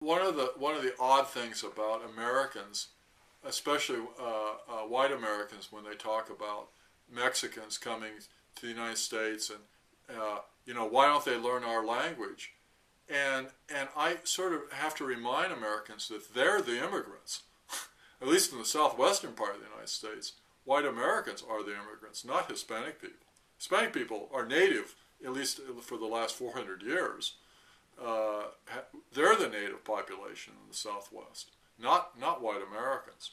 One of the odd things about Americans, especially white Americans, when they talk about Mexicans coming to the United States and why don't they learn our language? And I sort of have to remind Americans that they're the immigrants. At least in the southwestern part of the United States, white Americans are the immigrants, not Hispanic people. Hispanic people are native, at least for the last 400 years. They're the native population in the Southwest, not white Americans.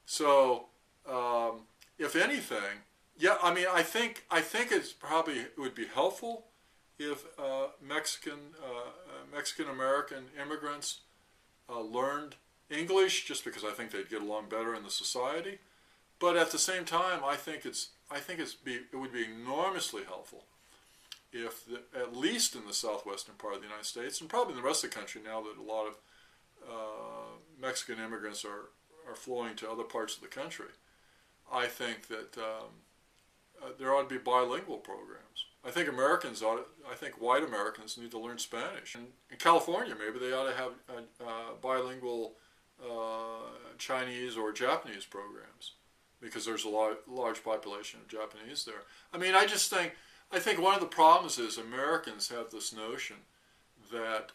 So, if anything, yeah, I mean, I think it's probably it would be helpful if Mexican American immigrants learned English, just because I think they'd get along better in the society. But at the same time, it would be enormously helpful if at least in the southwestern part of the United States, and probably in the rest of the country now that a lot of Mexican immigrants are flowing to other parts of the country, I think that there ought to be bilingual programs. I think white Americans need to learn Spanish. And in California, maybe they ought to have bilingual Chinese or Japanese programs, because there's a large population of Japanese there. I mean, I think one of the problems is Americans have this notion that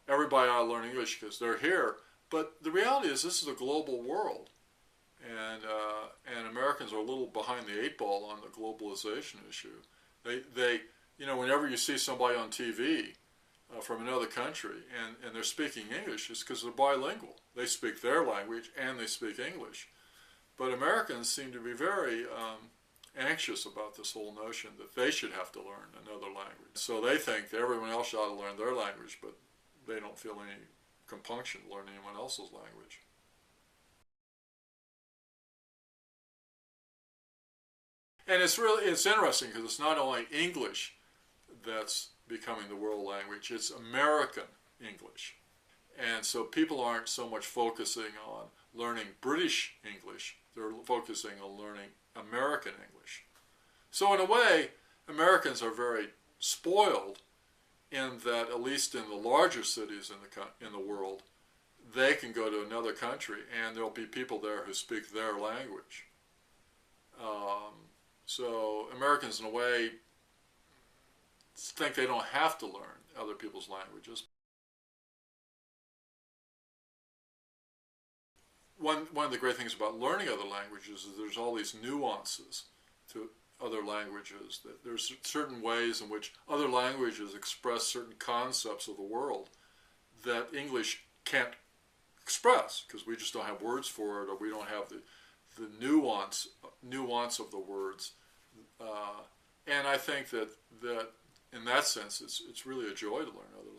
everybody ought to learn English because they're here. But the reality is this is a global world, and Americans are a little behind the eight ball on the globalization issue. Whenever you see somebody on TV from another country and they're speaking English, it's because they're bilingual. They speak their language and they speak English. But Americans seem to be very anxious about this whole notion that they should have to learn another language. So they think that everyone else ought to learn their language, but they don't feel any compunction to learn anyone else's language. And it's interesting because it's not only English that's becoming the world language, it's American English. And so people aren't so much focusing on learning British English, they're focusing on learning American English. So in a way, Americans are very spoiled in that, at least in the larger cities in the world, they can go to another country and there'll be people there who speak their language. So Americans, in a way, think they don't have to learn other people's languages. One of the great things about learning other languages is there's all these nuances to other languages. That there's certain ways in which other languages express certain concepts of the world that English can't express because we just don't have words for it, or we don't have the nuance of the words. And I think that in that sense, it's really a joy to learn other